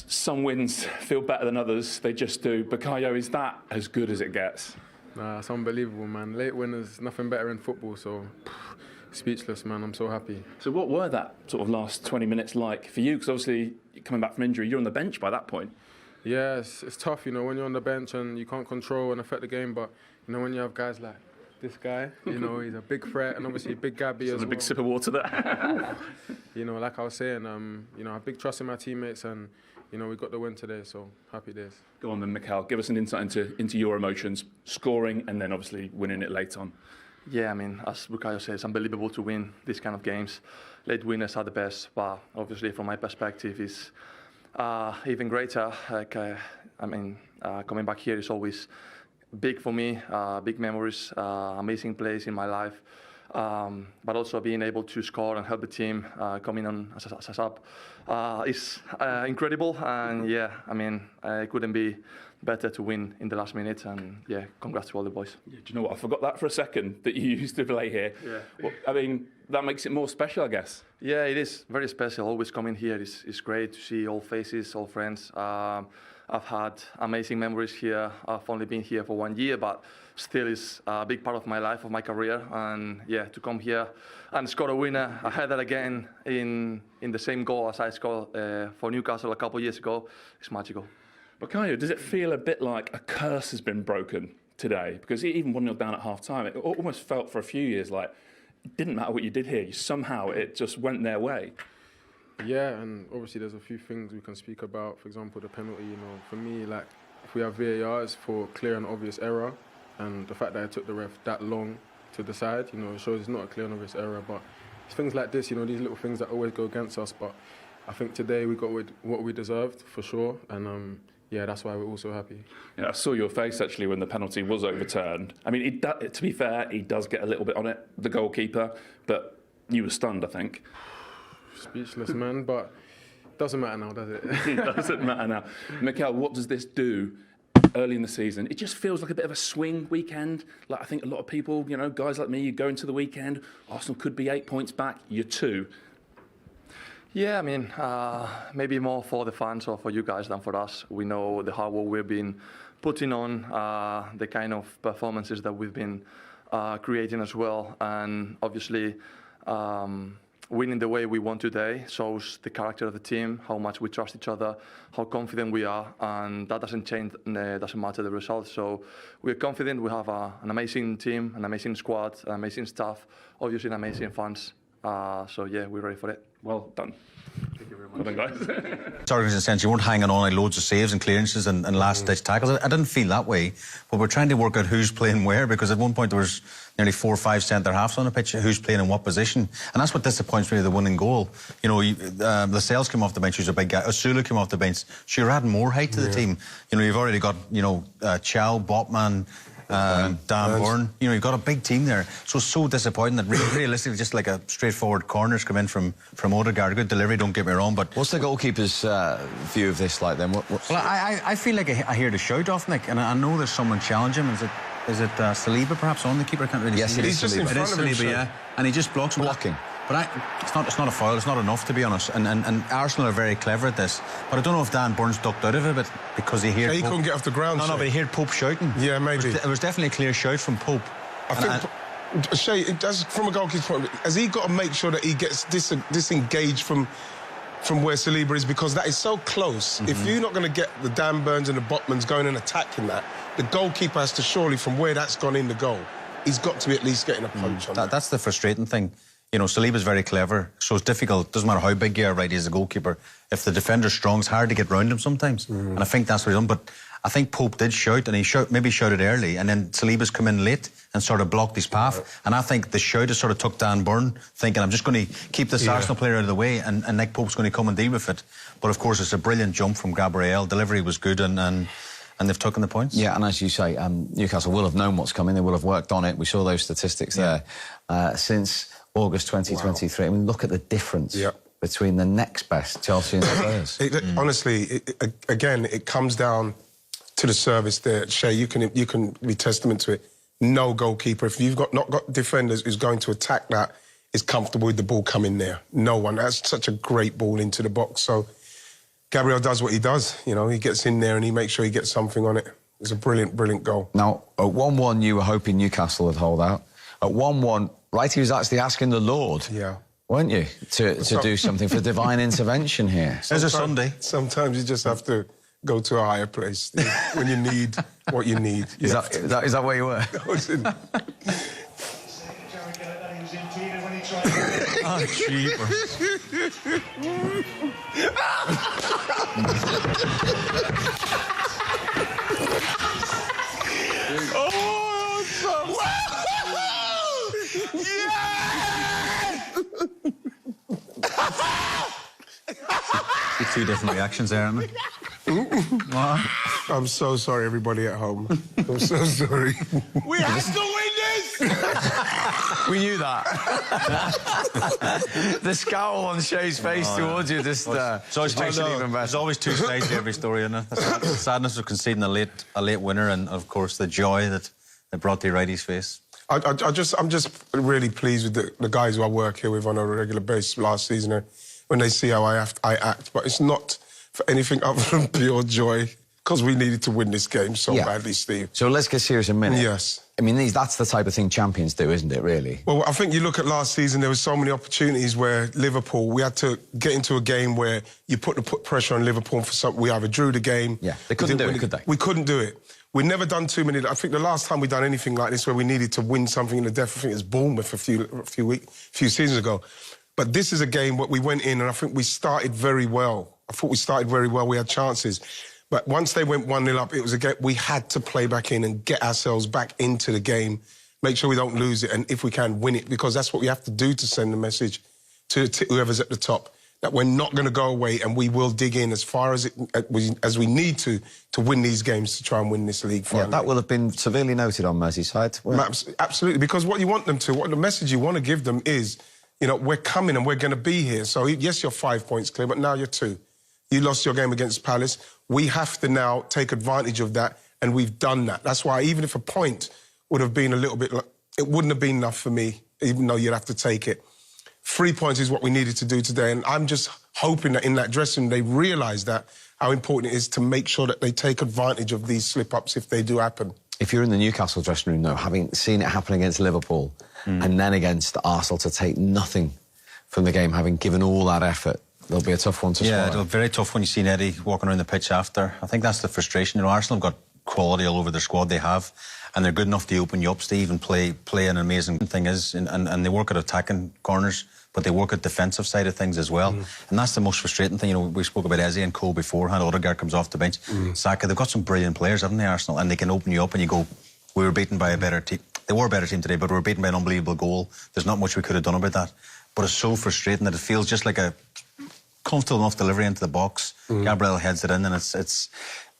Some wins feel better than others. They just do. Bukayo, is that as good as it gets? Nah, it's unbelievable, man. Late winners, nothing better in football, so speechless, man. I'm so happy. So what were that sort of last 20 minutes like for you? Because obviously, coming back from injury, you're on the bench by that point. Yeah, it's tough, you know, when you're on the bench and you can't control and affect the game, but, you know, when you have guys like this guy, you know, he's a big threat, and obviously big Gabby as well. A big sip of water there. You know, like I was saying, you know, I have big trust in my teammates, and, you know, we got the win today, so happy days. Go on then, Mikel. Give us an insight into your emotions, scoring and then obviously winning it late on. Yeah, I mean, as Bukayo says, it's unbelievable to win these kind of games. Late winners are the best, but obviously from my perspective, it's even greater. Like, coming back here is always big for me, big memories, amazing place in my life. But also being able to score and help the team coming on as a sub is incredible. And yeah, I mean, it couldn't be better to win in the last minute. And yeah, congrats to all the boys. Yeah, do you know what? I forgot that for a second, that you used to play here. Yeah. Well, I mean, that makes it more special, I guess. Yeah, it is very special. Always coming here is great to see all faces, all friends. I've had amazing memories here. I've only been here for 1 year, but still is a big part of my life, of my career. And yeah, to come here and score a winner, I had that again in the same goal as I scored for Newcastle a couple of years ago. It's magical. Bukayo, does it feel a bit like a curse has been broken today? Because even 1-0 down at half-time, it almost felt for a few years like it didn't matter what you did here. Somehow it just went their way. Yeah, and obviously there's a few things we can speak about. For example, the penalty, you know, for me, like, if we have VAR, it's for clear and obvious error. And the fact that it took the ref that long to decide, you know, it shows it's not a clear and obvious error. But it's things like this, you know, these little things that always go against us. But I think today we got what we deserved, for sure. And yeah, that's why we're all so happy. Yeah, I saw your face, actually, when the penalty was overturned. I mean, to be fair, he does get a little bit on it, the goalkeeper. But you were stunned, I think. Speechless, man, but doesn't matter now, does it? It doesn't matter now. Mikel, what does this do early in the season? It just feels like a bit of a swing weekend. Like, I think a lot of people, you know, guys like me, you go into the weekend, Arsenal could be 8 points back, you're 2. Yeah, I mean, maybe more for the fans or for you guys than for us. We know the hard work we've been putting on, the kind of performances that we've been creating as well, and obviously winning the way we won today shows the character of the team, how much we trust each other, how confident we are, and that doesn't change, doesn't matter the results. So we're confident, we have an amazing team, an amazing squad, an amazing staff, obviously an amazing fans. So yeah, we're ready for it. Well done. Thank you very much. Well done, guys. Sorry, in a sense, you weren't hanging on like loads of saves and clearances and last-ditch tackles. I didn't feel that way, but we're trying to work out who's playing where, because at one point there was nearly 4 or 5 centre-halves on the pitch, who's playing in what position. And that's what disappoints me with the winning goal. You know, Lascelles came off the bench, who's a big guy. Osula came off the bench. So you're adding more height to the team. You know, you've already got, you know, Chow, Botman, Dan Burn. You know, you've got a big team there. So disappointing that realistically just like a straightforward corners come in from Ødegaard. Good delivery, don't get me wrong, but... What's the goalkeeper's view of this like then? Well, I feel like I hear the shout off, Nick, and I know there's someone challenging him. Is it Saliba perhaps on the keeper? I can't really see. Yes, it is Saliba. It is Saliba, yeah. And he just blocks him. Blocking. But it's not a foul, it's not enough, to be honest. And Arsenal are very clever at this. But I don't know if Dan Burns ducked out of it, but because he heard... He couldn't get off the ground. No, but he heard Pope shouting. Yeah, maybe. It was definitely a clear shout from Pope. I think, Shay, it does, from a goalkeeper's point of view, has he got to make sure that he gets disengaged from where Saliba is, because that is so close. If you're not going to get the Dan Burns and the Botmans going and attacking that, the goalkeeper has to surely, from where that's gone in the goal, he's got to be at least getting a punch on that. That's the frustrating thing. You know, Saliba's very clever, so it's difficult. Doesn't matter how big you are, right, as a goalkeeper. If the defender's strong, it's hard to get round him sometimes. And I think that's what he's done. But I think Pope did shout, and he maybe shouted early, and then Saliba's come in late and sort of blocked his path. Right. And I think the shout has sort of took Dan Burn, thinking, I'm just going to keep this Arsenal player out of the way, and Nick Pope's going to come and deal with it. But of course, it's a brilliant jump from Gabriel. Delivery was good, and they've taken the points. Yeah, and as you say, Newcastle will have known what's coming. They will have worked on it. We saw those statistics there since August 2023. I mean, look at the difference between the next best Chelsea and Spurs. Honestly, again, it comes down to the service there. Shay, you can be testament to it. No goalkeeper, if you've not got defenders who's going to attack that, is comfortable with the ball coming there. No one. That's such a great ball into the box. So Gabriel does what he does. You know, he gets in there and he makes sure he gets something on it. It's a brilliant, brilliant goal. Now, at 1-1, you were hoping Newcastle would hold out. At 1-1, right, he was actually asking the Lord, weren't you, to do something for divine intervention here. There's a Sunday. Sometimes you just have to go to a higher place when you need what you need. Is that where you were? Oh, jeepers. Oh, so... It's two different reactions there, aren't there? I'm so sorry, everybody at home. I'm so sorry. We have to win this! We knew that. The scowl on Shay's face towards you just makes it even better. There's always two sides to every story, isn't there? The sadness of conceding a late winner, and of course the joy that it brought to righty's face. I'm just really pleased with the guys who I work here with on a regular basis last season when they see how I act. But it's not for anything other than pure joy, because we needed to win this game so badly, Steve. So let's get serious a minute. Yes. I mean, that's the type of thing champions do, isn't it, really? Well, I think you look at last season, there were so many opportunities where Liverpool, we had to get into a game where you put pressure on Liverpool for something. We either drew the game... Yeah, they couldn't do it, could they? We couldn't do it. We've never done too many... I think the last time we done anything like this where we needed to win something in the death, I think it was Bournemouth a few seasons ago. But this is a game where we went in and I think we started very well. I thought we started very well. We had chances. But once they went 1-0 up, it was a game we had to play back in and get ourselves back into the game, make sure we don't lose it, and if we can, win it, because that's what we have to do to send the message to whoever's at the top, that we're not going to go away and we will dig in as far as we need to win these games to try and win this league finally. Yeah, that will have been severely noted on Merseyside. Absolutely, because what you want them to, what the message you want to give them is, you know, we're coming and we're going to be here. So, yes, you're 5 points clear, but now you're 2. You lost your game against Palace. We have to now take advantage of that, and we've done that. That's why even if a point would have been a little bit... It wouldn't have been enough for me, even though you'd have to take it. 3 points is what we needed to do today, and I'm just hoping that in that dressing room they realise that, how important it is to make sure that they take advantage of these slip-ups if they do happen. If you're in the Newcastle dressing room, though, having seen it happen against Liverpool and then against Arsenal, to take nothing from the game, having given all that effort, it'll be a tough one to swallow. Yeah, it'll be very tough when you see Eddie walking around the pitch after. I think that's the frustration. You know, Arsenal have got quality all over their squad, they have, and they're good enough to open you up, Steve, and play an amazing thing is, and they work at attacking corners, but they work at defensive side of things as well. And that's the most frustrating thing. You know, we spoke about Eze and Cole beforehand. Ødegaard comes off the bench. Saka, they've got some brilliant players, haven't they, Arsenal? And they can open you up and you go, we were beaten by a better team. They were a better team today, but we were beaten by an unbelievable goal. There's not much we could have done about that. But it's so frustrating that it feels just like a comfortable enough delivery into the box. Gabriel heads it in, and it's as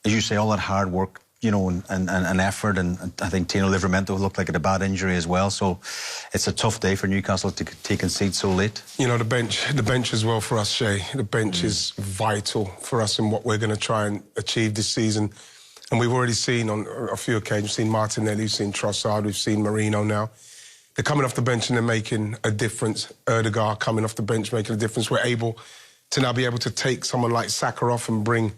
you say, all that hard work, you know, and effort, and I think Tino Livramento looked like a bad injury as well. So it's a tough day for Newcastle to concede so late. You know, the bench as well for us, Shay. The bench is vital for us in what we're going to try and achieve this season. And we've already seen on a few occasions, we've seen Martinelli, we've seen Trossard, we've seen Merino now. They're coming off the bench and they're making a difference. Ødegaard coming off the bench making a difference. We're able to now be able to take someone like Saka off and bring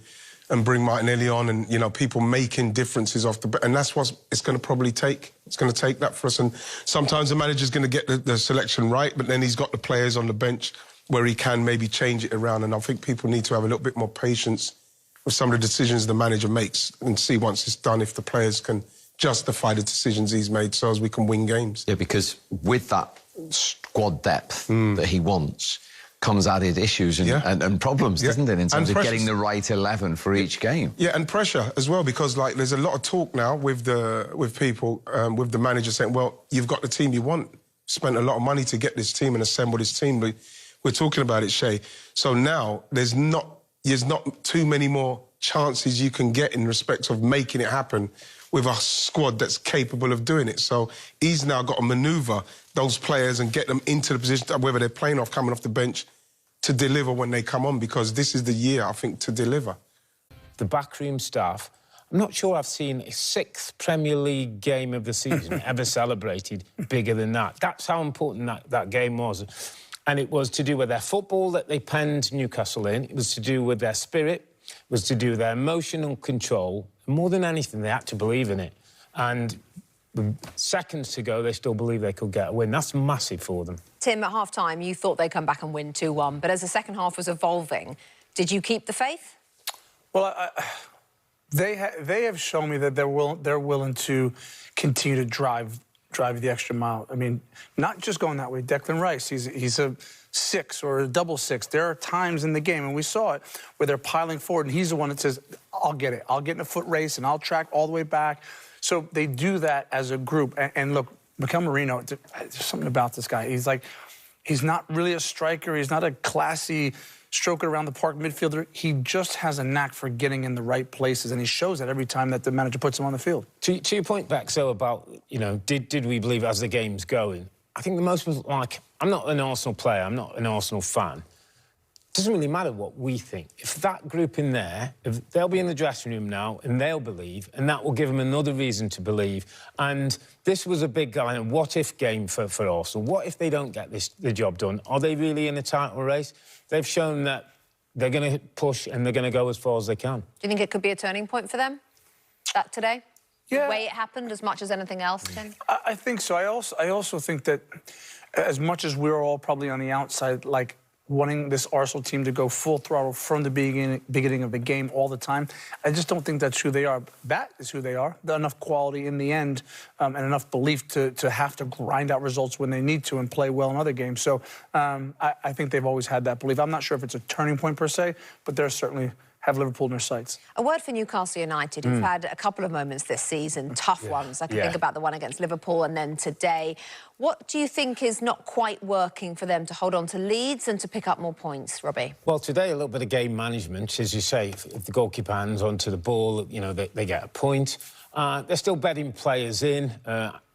Martinelli on, and, you know, people making differences off the bench. And that's what it's going to probably take. It's going to take that for us. And sometimes the manager's going to get the selection right, but then he's got the players on the bench where he can maybe change it around. And I think people need to have a little bit more patience with some of the decisions the manager makes and see once it's done if the players can justify the decisions he's made so as we can win games. Yeah, because with that squad depth that he wants comes added issues and problems, doesn't it, in terms of getting the right 11 for each game. Yeah, and pressure as well, because, like, there's a lot of talk now with people, with the manager saying, well, you've got the team you want. Spent a lot of money to get this team and assemble this team. We're talking about it, Shay. So now there's not too many more chances you can get in respect of making it happen with a squad that's capable of doing it. So he's now got to manoeuvre those players and get them into the position, whether they're playing off, coming off the bench, to deliver when they come on, because this is the year, I think, to deliver. The backroom staff, I'm not sure I've seen a 6th Premier League game of the season ever celebrated bigger than that. That's how important that game was. And it was to do with their football that they penned Newcastle in. It was to do with their spirit. It was to do with their emotional control. And more than anything, they had to believe in it. And with seconds to go, they still believe they could get a win. That's massive for them. Tim, at half-time, you thought they'd come back and win 2-1. But as the second half was evolving, did you keep the faith? Well, they have shown me that they're willing to continue to drive the extra mile. I mean, not just going that way. Declan Rice, he's a 6 or a double 6. There are times in the game, and we saw it, where they're piling forward, and he's the one that says, I'll get it. I'll get in a foot race, and I'll track all the way back. So they do that as a group. And look, Mikel Merino, there's something about this guy. He's not really a striker. He's not a classy stroke it around the park midfielder. He just has a knack for getting in the right places, and he shows that every time that the manager puts him on the field. To your point back, so about, you know, did we believe as the game's going? I think the most was like, I'm not an Arsenal player, I'm not an Arsenal fan. It doesn't really matter what we think. If that group in there, if they'll be in the dressing room now and they'll believe, and that will give them another reason to believe. And this was a big kind of what-if game for Arsenal. What if they don't get the job done? Are they really in a title race? They've shown that they're going to push and they're going to go as far as they can. Do you think it could be a turning point for them, that today? Yeah. The way it happened as much as anything else, Tim? I think so. I also think that as much as we're all probably on the outside, like, wanting this Arsenal team to go full throttle from the beginning of the game all the time, I just don't think that's who they are. That is who they are. There's enough quality in the end and enough belief to have to grind out results when they need to and play well in other games. So I think they've always had that belief. I'm not sure if it's a turning point per se, but they're certainly have Liverpool in their sights. A word for Newcastle United, who've had a couple of moments this season, tough ones. I can think about the one against Liverpool and then today. What do you think is not quite working for them to hold on to leads and to pick up more points, Robbie? Well, today, a little bit of game management. As you say, if the goalkeeper hands onto the ball, you know, they get a point. They're still bedding players in.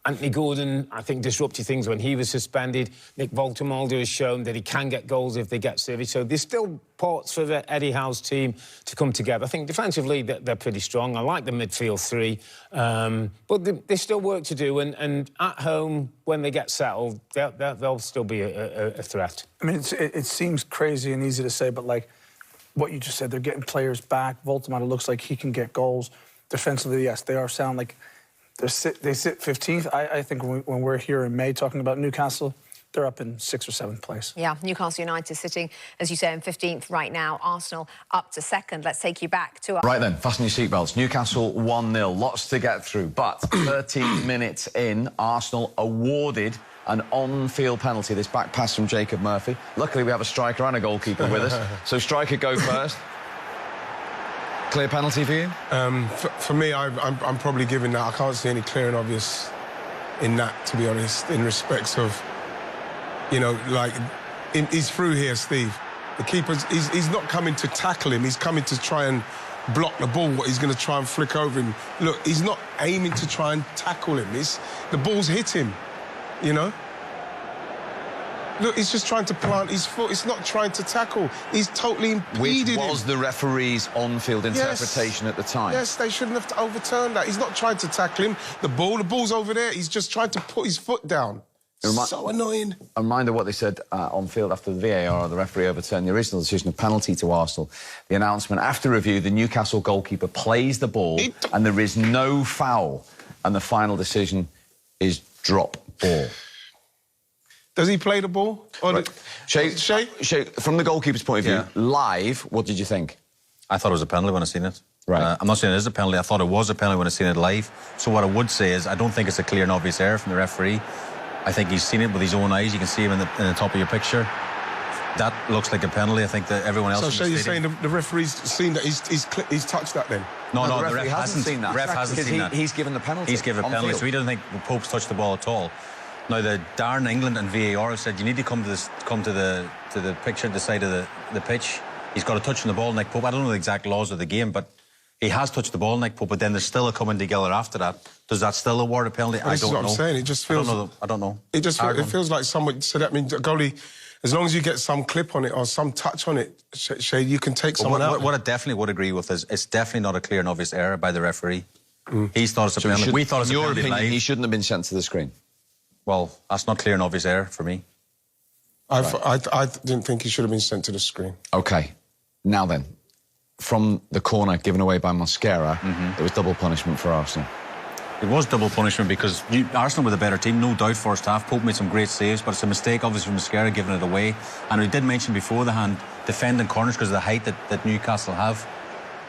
Anthony Gordon, I think, disrupted things when he was suspended. Nick Woltemade has shown that he can get goals if they get service. So there's still parts for the Eddie Howe's team to come together. I think defensively they're pretty strong. I like the midfield three. But there's still work to do. And at home, when they get settled, they'll still be a threat. I mean, it seems crazy and easy to say, but, like, what you just said, they're getting players back. Woltemade looks like he can get goals. Defensively, yes, they are sound like... They sit 15th. I think when we're here in May talking about Newcastle, they're up in 6th or 7th place. Yeah, Newcastle United sitting, as you say, in 15th right now. Arsenal up to 2nd. Let's take you back to... Right then, fasten your seatbelts. Newcastle 1-0. Lots to get through. But 13 minutes in, Arsenal awarded an on-field penalty. This back pass from Jacob Murphy. Luckily, we have a striker and a goalkeeper with us. So, striker, go first. Clear penalty for you? For me, I'm probably giving that. I can't see any clear and obvious in that, to be honest, in respects of, you know, like, he's through here, Steve. The keeper's, he's not coming to tackle him. He's coming to try and block the ball. He's going to try and flick over him. Look, he's not aiming to try and tackle him. The ball's hit him, you know? Look, he's just trying to plant his foot. He's not trying to tackle. He's totally impeded him. Which was the referee's on-field interpretation at the time. Yes, they shouldn't have overturned that. He's not trying to tackle him. The ball's over there. He's just trying to put his foot down. So annoying. A reminder what they said on-field after the VAR, the referee overturned the original decision of penalty to Arsenal. The announcement, after review, the Newcastle goalkeeper plays the ball and there is no foul. And the final decision is drop ball. Does he play the ball? Right. Shay, from the goalkeeper's point of view, live, what did you think? I thought it was a penalty when I seen it. Right. I'm not saying it is a penalty. I thought it was a penalty when I seen it live. So what I would say is I don't think it's a clear and obvious error from the referee. I think he's seen it with his own eyes. You can see him in the top of your picture. That looks like a penalty. I think that everyone else... So Shay, you're saying the referee's seen that he's touched that then? No, the ref hasn't seen that. The ref hasn't seen that. He's given the penalty. He's given a penalty, so he doesn't think Pope's touched the ball at all. Now, the Darren England and VAR have said you need to come to the picture, the side of the pitch. He's got a touch on the ball, Nick Pope. I don't know the exact laws of the game, but he has touched the ball, Nick Pope. But then there's still a coming together after that. Does that still award a penalty? I don't know. I'm saying. It just feels. I don't know. It just feels like someone. So that means goalie, as long as you get some clip on it or some touch on it, Shay, you can take someone out. What I definitely would agree with is it's definitely not a clear and obvious error by the referee. He's thought it's a penalty. We thought it's a penalty. In your opinion, he shouldn't have been sent to the screen. Well, that's not clear and obvious error for me. I didn't think he should have been sent to the screen. OK. Now then, from the corner given away by Mosquera, it was double punishment for Arsenal. It was double punishment because Arsenal were the better team, no doubt, first half. Pope made some great saves, but it's a mistake, obviously, from Mosquera giving it away. And we did mention before the hand, defending corners because of the height that Newcastle have.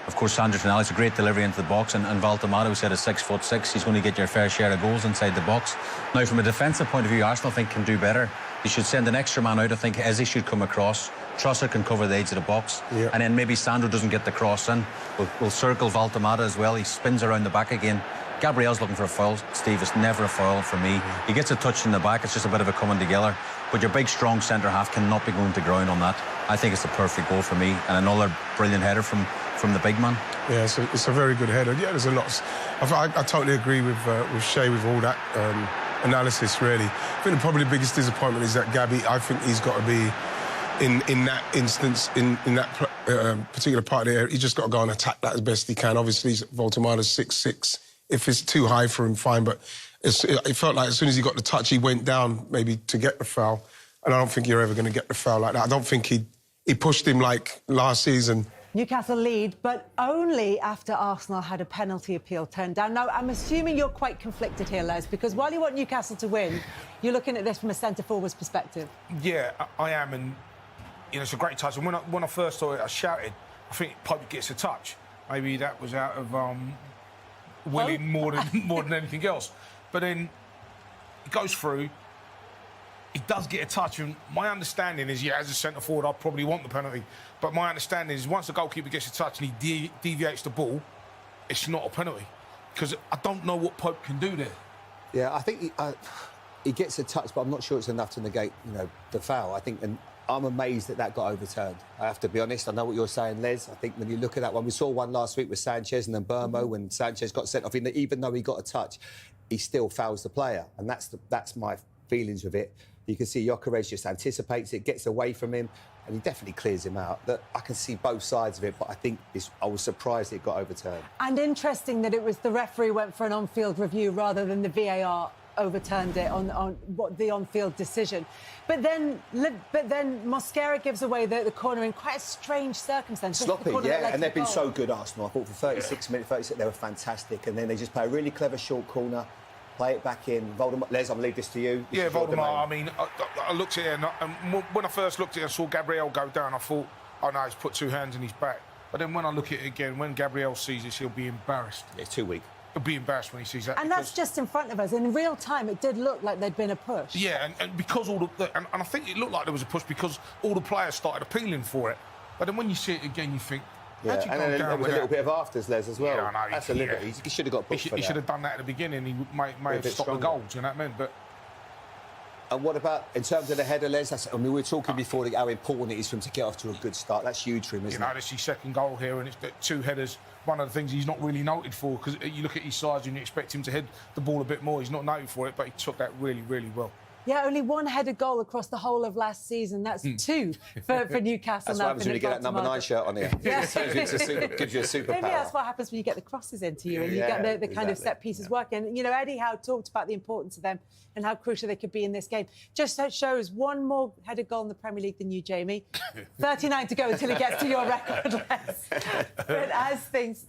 Of course, Sandro Tonali's a great delivery into the box, and Woltemade, who said is 6'6", he's going to get your fair share of goals inside the box. Now, from a defensive point of view, Arsenal, I think, can do better. They should send an extra man out. I think Eze should come across. Trossard can cover the edge of the box. Yeah. And then maybe Sandro doesn't get the cross in. We'll circle Woltemade as well. He spins around the back again. Gabriel's looking for a foul. Steve, it's never a foul for me. He gets a touch in the back. It's just a bit of a coming together. But your big, strong centre-half cannot be going to ground on that. I think it's the perfect goal for me. And another brilliant header from the big man. Yeah, it's a very good header. Yeah, there's a lot. I totally agree with Shay with all that analysis, really. I think probably the biggest disappointment is that Gabby, I think he's got to be in that instance, in that particular part of the area, he's just got to go and attack that as best he can. Obviously, Woltemade's 6'6". If it's too high for him, fine, but it felt like as soon as he got the touch, he went down maybe to get the foul. And I don't think you're ever going to get the foul like that. I don't think he pushed him like last season. Newcastle lead, but only after Arsenal had a penalty appeal turned down. Now, I'm assuming you're quite conflicted here, Les, because while you want Newcastle to win, you're looking at this from a centre-forward's perspective. Yeah, I am, and it's a great touch. And when I first saw it, I shouted, I think Pope gets a touch. Maybe that was out of willing more than anything else. But then it goes through. He does get a touch, and my understanding is, as a centre-forward, I probably want the penalty. But my understanding is once the goalkeeper gets a touch and he deviates the ball, it's not a penalty. Because I don't know what Pope can do there. Yeah, I think he gets a touch, but I'm not sure it's enough to negate, the foul. I think, and I'm amazed that got overturned. I have to be honest. I know what you're saying, Les. I think when you look at that one, we saw one last week with Sanchez and then Burmo when Sanchez got sent off. Even though he got a touch, he still fouls the player. And that's my feelings with it. You can see Gyökeres just anticipates it, gets away from him, and he definitely clears him out. I can see both sides of it, but I think I was surprised it got overturned. And interesting that it was the referee went for an on-field review rather than the VAR overturned it on what the on-field decision. But then Mosquera gives away the corner in quite a strange circumstance. Sloppy, yeah, and they've been so good, Arsenal. I thought for 36 minutes, 36, they were fantastic, and then they just play a really clever short corner. Play it back in. Voldemort, Les, I'm going to leave this to you. Yeah, Voldemort, I mean, I looked at it, and when I first looked at it, I saw Gabriel go down. I thought, oh, no, he's put two hands in his back. But then when I look at it again, when Gabriel sees this, he'll be embarrassed. Yeah, it's too weak. He'll be embarrassed when he sees that. And that's just in front of us. In real time, it did look like there'd been a push. Yeah, and because and I think it looked like there was a push because all the players started appealing for it. But then when you see it again, you think, yeah, and then there was a little bit of afters, Les, as well. Yeah, I know. That's a liberty. He should have got booked for that. He should have done that at the beginning. He may have stopped the goals, you know what I mean? But and what about in terms of the header, Les? We were talking before how important it is for him to get off to a good start. That's huge for him, isn't it? That's his second goal here, and it's two headers. One of the things he's not really noted for, because you look at his size and you expect him to head the ball a bit more. He's not noted for it, but he took that really, really well. Yeah, only one headed goal across the whole of last season. That's two for Newcastle. That's what happens when you get that number 9 shirt on here. Yeah. Gives you a superpower. Maybe that's what happens when you get the crosses into you and you get the kind of set pieces working. Eddie Howe talked about the importance of them and how crucial they could be in this game. Just shows one more headed goal in the Premier League than you, Jamie. 39 to go until he gets to your record, Les. But as things stand...